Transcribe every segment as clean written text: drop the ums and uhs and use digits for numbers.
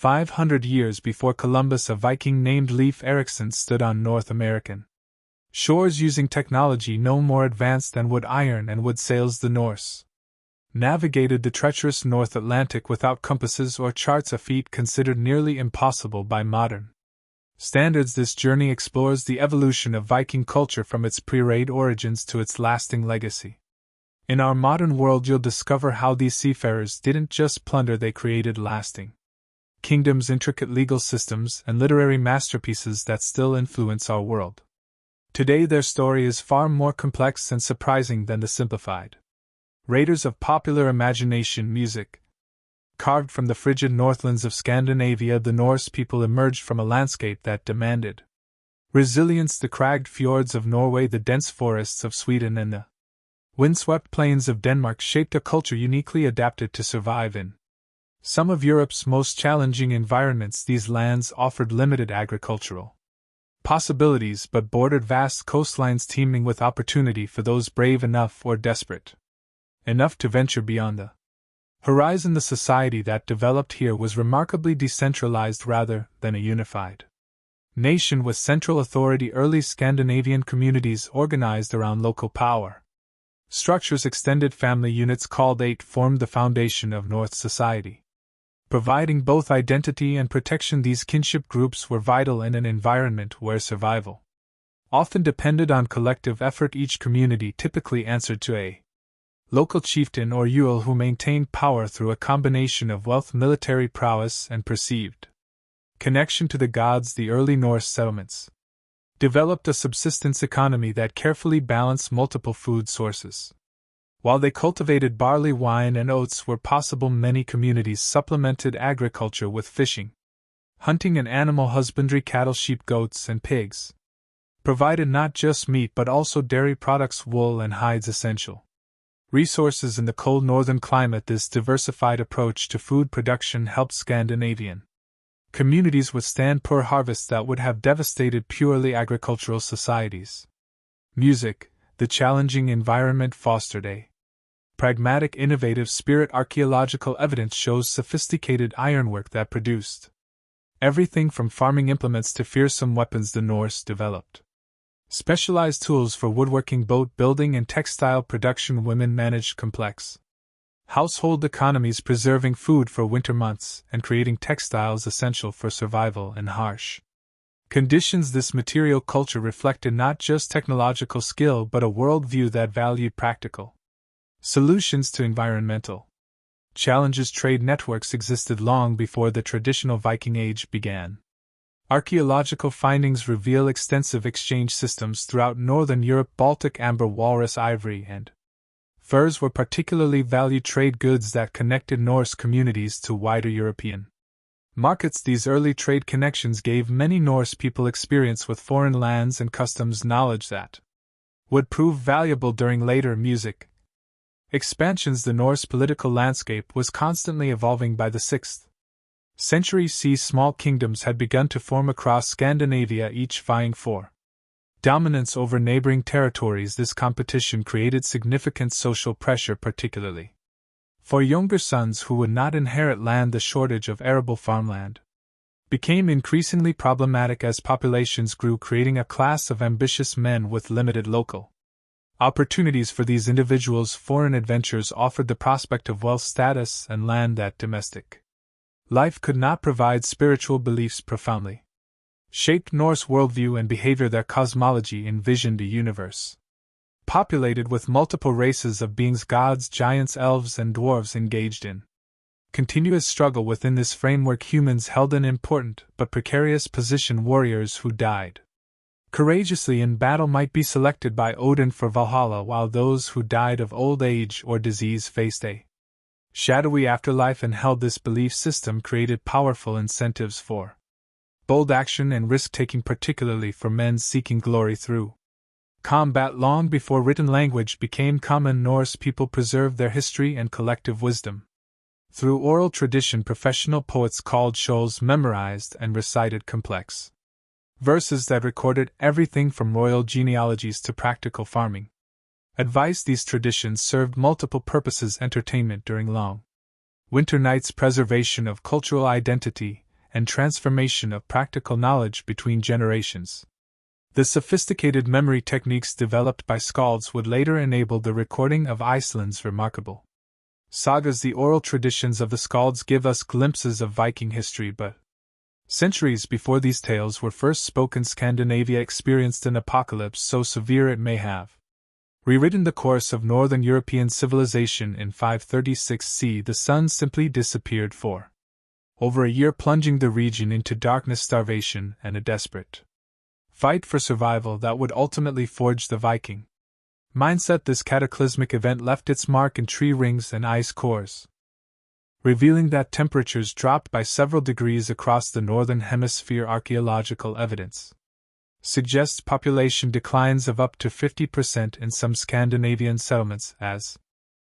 500 years before Columbus, a Viking named Leif Erikson stood on North American shores using technology no more advanced than wood iron and wood sails. The Norse navigated the treacherous North Atlantic without compasses or charts, a feat considered nearly impossible by modern standards. This journey explores the evolution of Viking culture from its pre-raid origins to its lasting legacy. In our modern world, you'll discover how these seafarers didn't just plunder, they created lasting kingdoms, intricate legal systems, and literary masterpieces that still influence our world. Today, their story is far more complex and surprising than the simplified raiders of popular imagination. Music. Carved from the frigid northlands of Scandinavia, the Norse people emerged from a landscape that demanded resilience: the cragged fjords of Norway, the dense forests of Sweden, and the windswept plains of Denmark shaped a culture uniquely adapted to survive in some of Europe's most challenging environments. These lands offered limited agricultural possibilities but bordered vast coastlines teeming with opportunity for those brave enough or desperate enough to venture beyond the horizon. The society that developed here was remarkably decentralized rather than a unified nation with central authority. Early Scandinavian communities organized around local power structures. Extended family units called eight formed the foundation of Norse society, providing both identity and protection. These kinship groups were vital in an environment where survival often depended on collective effort. Each community typically answered to a local chieftain or Yule who maintained power through a combination of wealth, military prowess, and perceived connection to the gods. The early Norse settlements developed a subsistence economy that carefully balanced multiple food sources. While they cultivated barley, wine, and oats were possible, many communities supplemented agriculture with fishing, hunting, and animal husbandry. Cattle, sheep, goats, and pigs provided not just meat but also dairy products, wool, and hides, essential resources in the cold northern climate. This diversified approach to food production helped Scandinavian communities withstand poor harvests that would have devastated purely agricultural societies. Music. The challenging environment fostered a pragmatic, innovative spirit. Archaeological evidence shows sophisticated ironwork that produced everything from farming implements to fearsome weapons. The Norse developed specialized tools for woodworking, boat building, and textile production. Women managed complex household economies, preserving food for winter months and creating textiles essential for survival in harsh conditions. This material culture reflected not just technological skill but a worldview that valued practical solutions to environmental challenges. Trade networks existed long before the traditional Viking Age began. Archaeological findings reveal extensive exchange systems throughout northern Europe. Baltic amber, walrus, ivory, and furs were particularly valued trade goods that connected Norse communities to wider European markets. These early trade connections gave many Norse people experience with foreign lands and customs, knowledge that would prove valuable during later music expansions. The Norse political landscape was constantly evolving. By the 6th century CE, small kingdoms had begun to form across Scandinavia, each vying for dominance over neighboring territories. This competition created significant social pressure, particularly for younger sons who would not inherit land. The shortage of arable farmland became increasingly problematic as populations grew, creating a class of ambitious men with limited local opportunities for these individuals. Foreign adventures offered the prospect of wealth, status, and land that domestic life could not provide. Spiritual beliefs profoundly shaped Norse worldview and behavior. Their cosmology envisioned a universe populated with multiple races of beings, gods, giants, elves, and dwarves, engaged in continuous struggle. Within this framework, humans held an important but precarious position. Warriors who died courageously in battle might be selected by Odin for Valhalla, while those who died of old age or disease faced a shadowy afterlife. And held this belief system created powerful incentives for bold action and risk-taking, particularly for men seeking glory through combat. Long before written language became common, Norse people preserved their history and collective wisdom through oral tradition. Professional poets called shoals memorized and recited complex verses that recorded everything from royal genealogies to practical farming advice. These traditions served multiple purposes: entertainment during long winter nights, preservation of cultural identity, and transformation of practical knowledge between generations. The sophisticated memory techniques developed by skalds would later enable the recording of Iceland's remarkable sagas. The oral traditions of the skalds give us glimpses of Viking history, but centuries before these tales were first spoken, Scandinavia experienced an apocalypse so severe it may have rewritten the course of northern European civilization. In 536 CE, the sun simply disappeared for over a year, plunging the region into darkness, starvation, and a desperate fight for survival that would ultimately forge the Viking mindset. This cataclysmic event left its mark in tree rings and ice cores, revealing that temperatures dropped by several degrees across the northern hemisphere. Archaeological evidence suggests population declines of up to 50% in some Scandinavian settlements. As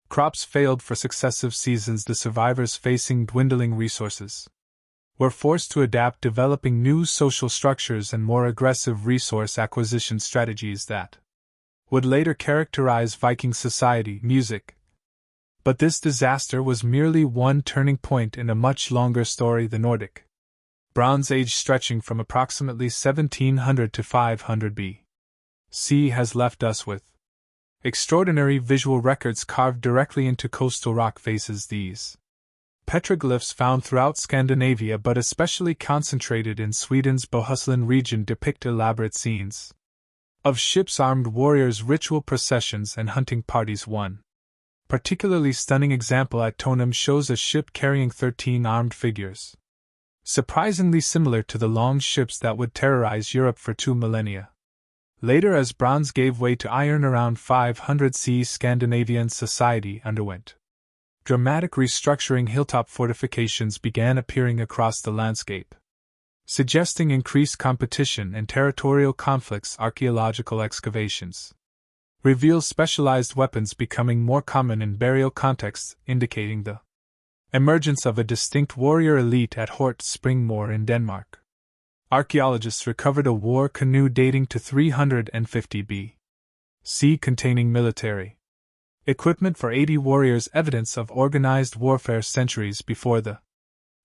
crops failed for successive seasons, the survivors, facing dwindling resources, were forced to adapt, developing new social structures and more aggressive resource acquisition strategies that would later characterize Viking society. Music. But this disaster was merely one turning point in a much longer story. The Nordic Bronze Age, stretching from approximately 1700 to 500 B.C., has left us with extraordinary visual records carved directly into coastal rock faces. These petroglyphs, found throughout Scandinavia but especially concentrated in Sweden's Bohuslän region, depict elaborate scenes of ships, armed warriors, ritual processions, and hunting parties. One particularly stunning example at Tonum shows a ship carrying 13 armed figures, surprisingly similar to the longships that would terrorize Europe for 2 millennia. Later, as bronze gave way to iron around 500 CE, Scandinavian society underwent dramatic restructuring. Hilltop fortifications began appearing across the landscape, suggesting increased competition and territorial conflicts. Archaeological excavations reveal specialized weapons becoming more common in burial contexts, indicating the emergence of a distinct warrior elite at Hort Springmore in Denmark. Archaeologists recovered a war canoe dating to 350 B.C. containing military equipment for 80 warriors, evidence of organized warfare centuries before the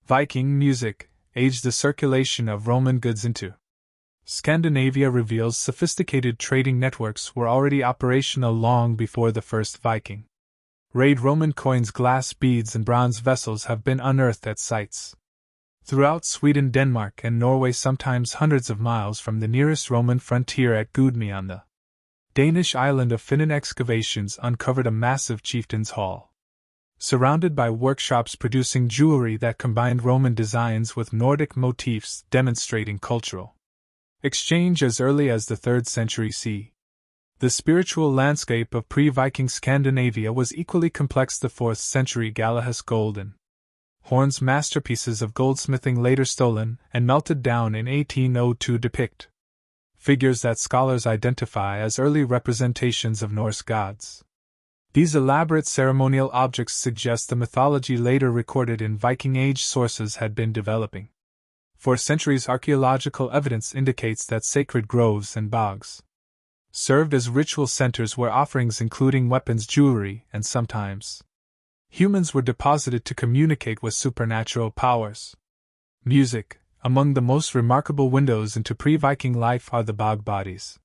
Viking. Music age. The circulation of Roman goods into Scandinavia reveals sophisticated trading networks were already operational long before the first Viking raid. Roman coins, glass beads, and bronze vessels have been unearthed at sites throughout Sweden, Denmark, and Norway, sometimes hundreds of miles from the nearest Roman frontier. At Gudme on the Danish island of Finnen, excavations uncovered a massive chieftain's hall, surrounded by workshops producing jewelry that combined Roman designs with Nordic motifs, demonstrating cultural exchange as early as the 3rd century CE. The spiritual landscape of pre-Viking Scandinavia was equally complex. The 4th century Galahus gold and horns, masterpieces of goldsmithing later stolen and melted down in 1802, depict figures that scholars identify as early representations of Norse gods. These elaborate ceremonial objects suggest the mythology later recorded in Viking Age sources had been developing for centuries. Archaeological evidence indicates that sacred groves and bogs served as ritual centers where offerings, including weapons, jewelry, and sometimes humans, were deposited to communicate with supernatural powers. Music. Among the most remarkable windows into pre-Viking life are the bog bodies,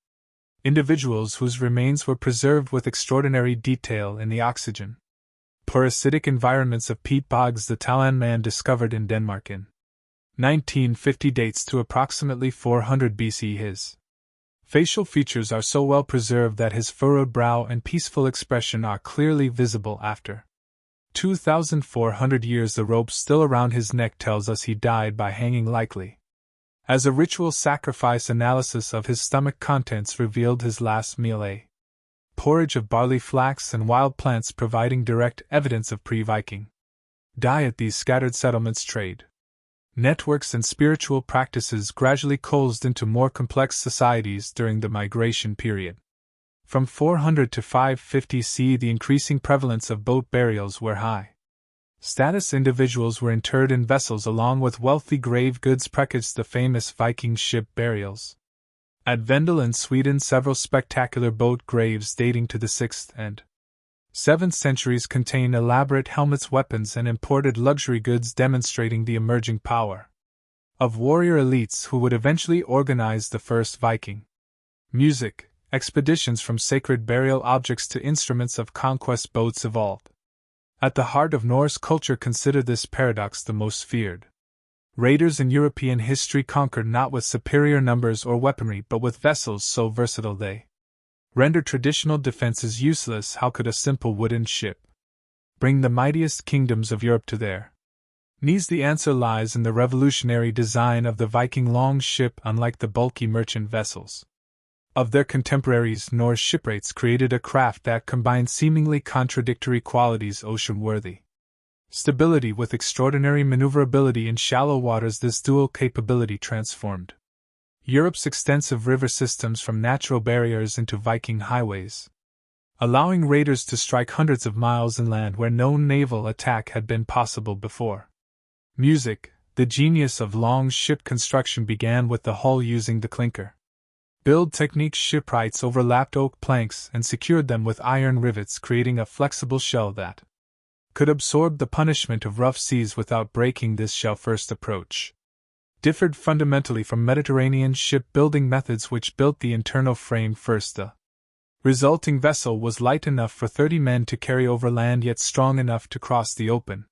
individuals whose remains were preserved with extraordinary detail in the oxygen poor acidic environments of peat bogs. The Talan man, discovered in Denmark in 1950, dates to approximately 400 BC. His facial features are so well preserved that his furrowed brow and peaceful expression are clearly visible after 2,400 years. The rope still around his neck tells us he died by hanging, likely as a ritual sacrifice. Analysis of his stomach contents revealed his last meal a porridge of barley, flax, and wild plants, providing direct evidence of pre-Viking diet. These scattered settlements, trade networks, and spiritual practices gradually coalesced into more complex societies during the migration period. From 400 to 550 CE, the increasing prevalence of boat burials, where high-status individuals were interred in vessels along with wealthy grave goods, preceded the famous Viking ship burials. At Vendel in Sweden, several spectacular boat graves dating to the 6th and 7th centuries contain elaborate helmets, weapons, and imported luxury goods, demonstrating the emerging power of warrior elites who would eventually organize the first Viking music expeditions. From sacred burial objects to instruments of conquest, boats evolved. At the heart of Norse culture, consider this paradox the most feared. Raiders in European history conquered not with superior numbers or weaponry but with vessels so versatile they rendered traditional defenses useless. How could a simple wooden ship bring the mightiest kingdoms of Europe to their knees? The answer lies in the revolutionary design of the Viking longship. Unlike the bulky merchant vessels of their contemporaries, Norse shipwrights created a craft that combined seemingly contradictory qualities: ocean-worthy stability with extraordinary maneuverability in shallow waters. This dual capability transformed Europe's extensive river systems from natural barriers into Viking highways, allowing raiders to strike hundreds of miles inland where no naval attack had been possible before. Music. The genius of long-ship construction began with the hull using the clinker build technique. Shipwrights overlapped oak planks and secured them with iron rivets, creating a flexible shell that could absorb the punishment of rough seas without breaking. This shell-first approach differed fundamentally from Mediterranean shipbuilding methods, which built the internal frame first. The resulting vessel was light enough for 30 men to carry over land, yet strong enough to cross the open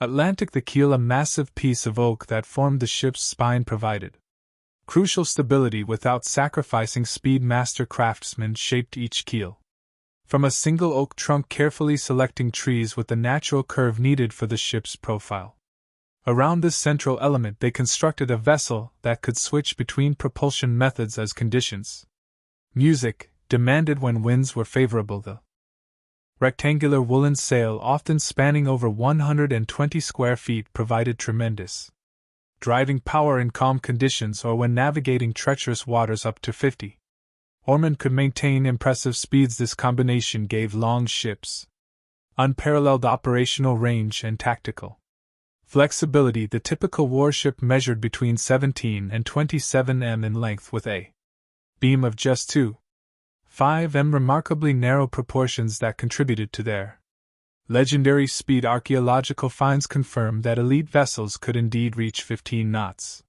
Atlantic. The keel, a massive piece of oak that formed the ship's spine, provided crucial stability without sacrificing speed. Master craftsmen shaped each keel from a single oak trunk, carefully selecting trees with the natural curve needed for the ship's profile. Around this central element, they constructed a vessel that could switch between propulsion methods as conditions music demanded. When winds were favorable, the rectangular woolen sail, often spanning over 120 square feet, provided tremendous driving power in calm conditions, or when navigating treacherous waters up to 50 oarmen could maintain impressive speeds. This combination gave long ships unparalleled operational range and tactical flexibility. The typical warship measured between 17 and 27 m in length, with a beam of just 2.5 m, remarkably narrow proportions that contributed to their legendary speed. Archaeological finds confirm that elite vessels could indeed reach 15 knots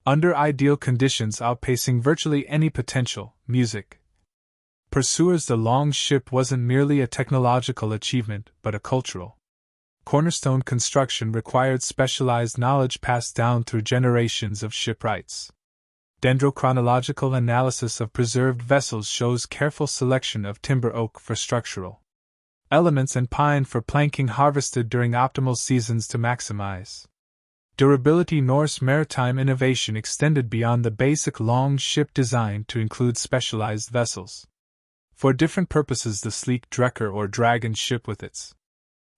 under ideal conditions, outpacing virtually any potential music pursuers. The longship wasn't merely a technological achievement, but a cultural cornerstone. Construction required specialized knowledge passed down through generations of shipwrights. Dendrochronological analysis of preserved vessels shows careful selection of timber oak for structural elements and pine for planking, harvested during optimal seasons to maximize durability. Norse maritime innovation extended beyond the basic long-ship design to include specialized vessels for different purposes. The sleek Drekker or dragon ship with its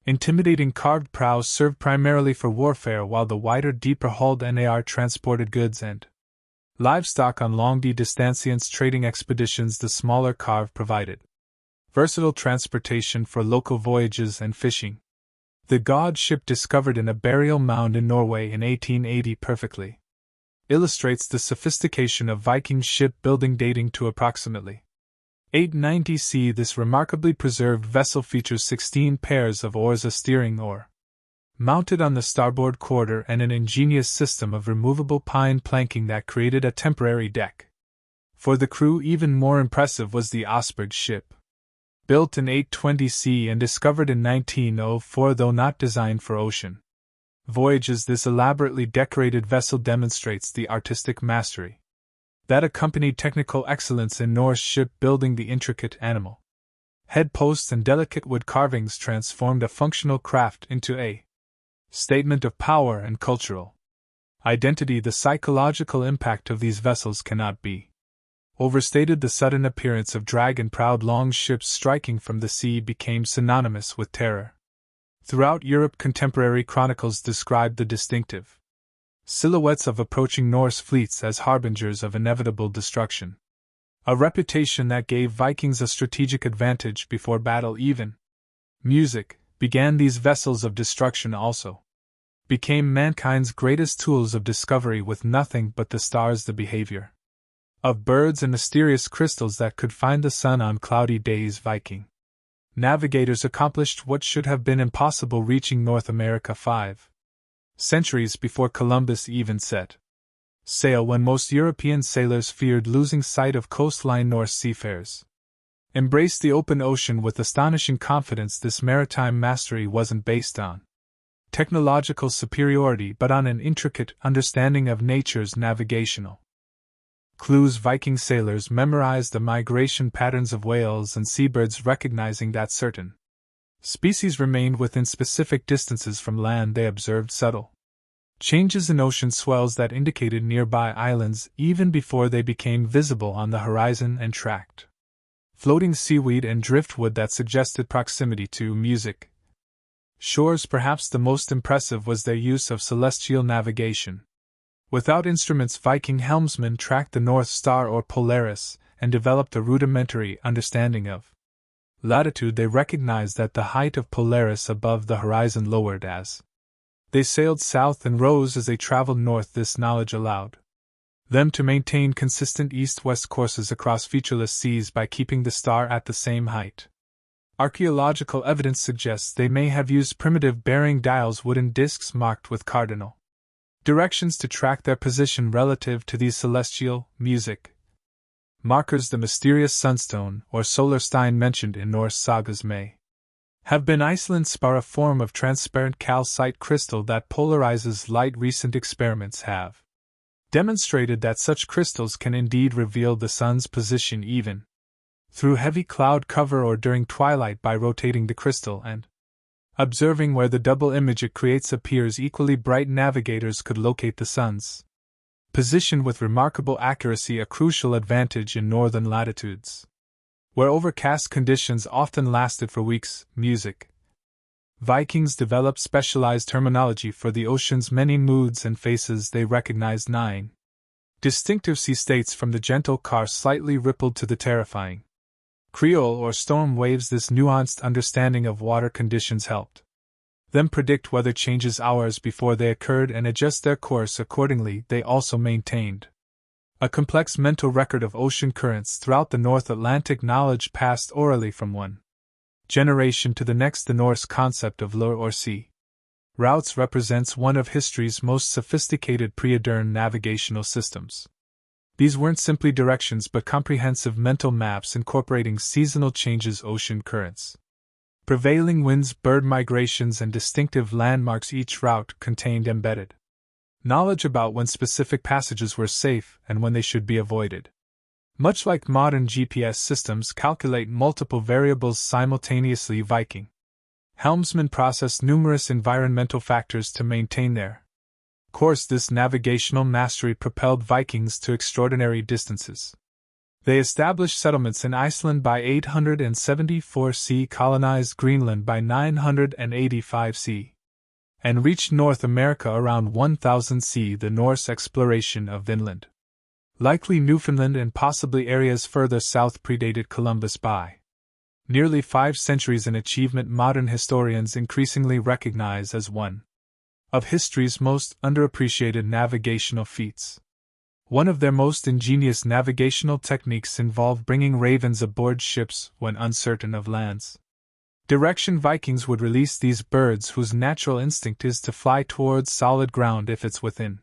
intimidating carved prows served primarily for warfare, while the wider, deeper-hulled Nar transported goods and livestock on long-distancias trading expeditions. The smaller carve provided versatile transportation for local voyages and fishing. The god ship, discovered in a burial mound in Norway in 1880, perfectly illustrates the sophistication of Viking shipbuilding, dating to approximately 890 CE. This remarkably preserved vessel features 16 pairs of oars, a steering oar mounted on the starboard quarter, and an ingenious system of removable pine planking that created a temporary deck for the crew. Even more impressive was the Osberg ship, built in 820 CE and discovered in 1904, though not designed for ocean voyages. This elaborately decorated vessel demonstrates the artistic mastery that accompanied technical excellence in Norse shipbuilding. The intricate animal head posts and delicate wood carvings transformed a functional craft into a statement of power and cultural identity. The psychological impact of these vessels cannot be overstated. The sudden appearance of dragon-prowed longships striking from the sea became synonymous with terror. Throughout Europe, contemporary chronicles described the distinctive silhouettes of approaching Norse fleets as harbingers of inevitable destruction, a reputation that gave Vikings a strategic advantage before battle. Even music began. These vessels of destruction also became mankind's greatest tools of discovery, with nothing but the stars, the behavior of birds, and mysterious crystals that could find the sun on cloudy days. Viking navigators accomplished what should have been impossible, reaching North America 5 centuries before Columbus even set Sail when most European sailors feared losing sight of coastline Norse seafarers. Embrace the open ocean with astonishing confidence. This maritime mastery wasn't based on technological superiority but on an intricate understanding of nature's navigational clues. Viking sailors memorized the migration patterns of whales and seabirds, recognizing that certain species remained within specific distances from land. They observed subtle changes in ocean swells that indicated nearby islands even before they became visible on the horizon, and tracked floating seaweed and driftwood that suggested proximity to music shores. Perhaps the most impressive was their use of celestial navigation. Without instruments, Viking helmsmen tracked the North Star or Polaris and developed a rudimentary understanding of latitude. They recognized that the height of Polaris above the horizon lowered as they sailed south and rose as they traveled north. This knowledge allowed them to maintain consistent east-west courses across featureless seas by keeping the star at the same height. Archaeological evidence suggests they may have used primitive bearing dials, wooden discs marked with cardinal directions, to track their position relative to these celestial music markers. The mysterious sunstone or solarstein mentioned in Norse sagas may have been Iceland's spar, a form of transparent calcite crystal that polarizes light. Recent experiments have demonstrated that such crystals can indeed reveal the sun's position even through heavy cloud cover or during twilight. By rotating the crystal and observing where the double image it creates appears equally bright, navigators could locate the sun's position with remarkable accuracy, a crucial advantage in northern latitudes, where overcast conditions often lasted for weeks. Music. Vikings developed specialized terminology for the ocean's many moods and faces. They recognized 9 distinctive sea states, from the gentle car slightly rippled to the terrifying Creole or storm waves. This nuanced understanding of water conditions helped them predict weather changes hours before they occurred and adjust their course accordingly. They also maintained a complex mental record of ocean currents throughout the North Atlantic. Knowledge passed orally from one generation to the next. The Norse concept of lure or sea routes represents one of history's most sophisticated pre-modern navigational systems. These weren't simply directions but comprehensive mental maps incorporating seasonal changes, ocean currents, prevailing winds, bird migrations, and distinctive landmarks. Each route contained embedded knowledge about when specific passages were safe and when they should be avoided. Much like modern GPS systems calculate multiple variables simultaneously, Viking helmsmen processed numerous environmental factors to maintain their course. This navigational mastery propelled Vikings to extraordinary distances. They established settlements in Iceland by 874 CE, colonized Greenland by 985 CE, and reached North America around 1000 CE. The Norse exploration of Vinland, likely Newfoundland and possibly areas further south, predated Columbus by nearly 5 centuries, an achievement modern historians increasingly recognize as one of history's most underappreciated navigational feats. One of their most ingenious navigational techniques involved bringing ravens aboard ships when uncertain of land's direction. Vikings would release these birds, whose natural instinct is to fly towards solid ground if it's within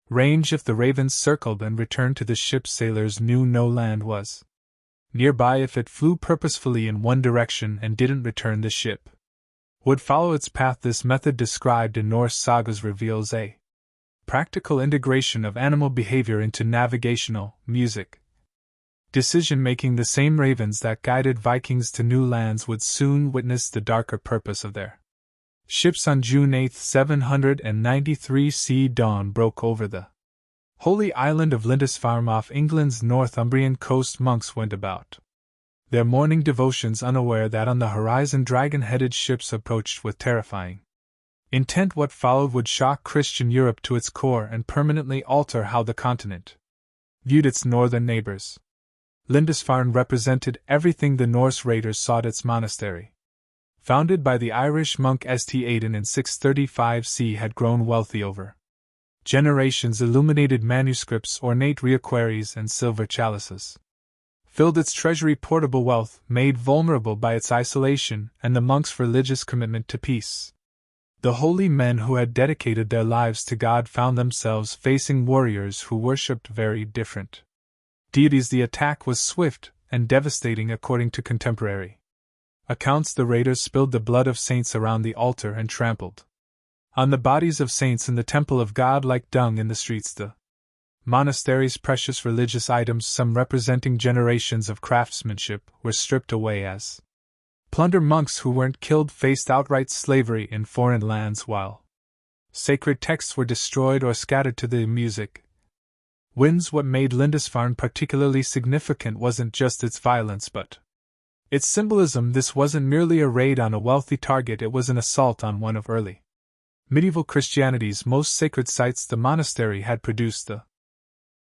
range. If the ravens circled and returned to the ship, sailors knew no land was nearby. If it flew purposefully in one direction and didn't return, the ship would follow its path. This method, described in Norse sagas, reveals a practical integration of animal behavior into navigational music decision-making. The same ravens that guided Vikings to new lands would soon witness the darker purpose of their ships. On June 8, 793 CE, dawn broke over the holy island of Lindisfarne off England's Northumbrian coast. Monks went about their morning devotions, unaware that on the horizon dragon-headed ships approached with terrifying intent. What followed would shock Christian Europe to its core and permanently alter how the continent viewed its northern neighbors. Lindisfarne represented everything the Norse raiders sought. Its monastery, founded by the Irish monk St. Aidan in 635 CE, had grown wealthy over generations. Illuminated manuscripts, ornate reliquaries, and silver chalices filled its treasury. Portable wealth, made vulnerable by its isolation and the monks' religious commitment to peace, The holy men who had dedicated their lives to God found themselves facing warriors who worshipped very different deities. The attack was swift and devastating according to contemporary accounts. The raiders spilled the blood of saints around the altar and trampled on the bodies of saints in the temple of God like dung in the streets. The monastery's precious religious items, some representing generations of craftsmanship, were stripped away as plunder. Monks who weren't killed faced outright slavery in foreign lands, while sacred texts were destroyed or scattered to the music winds. What made Lindisfarne particularly significant wasn't just its violence but its symbolism. This wasn't merely a raid on a wealthy target, it was an assault on one of early medieval Christianity's most sacred sites. The monastery had produced the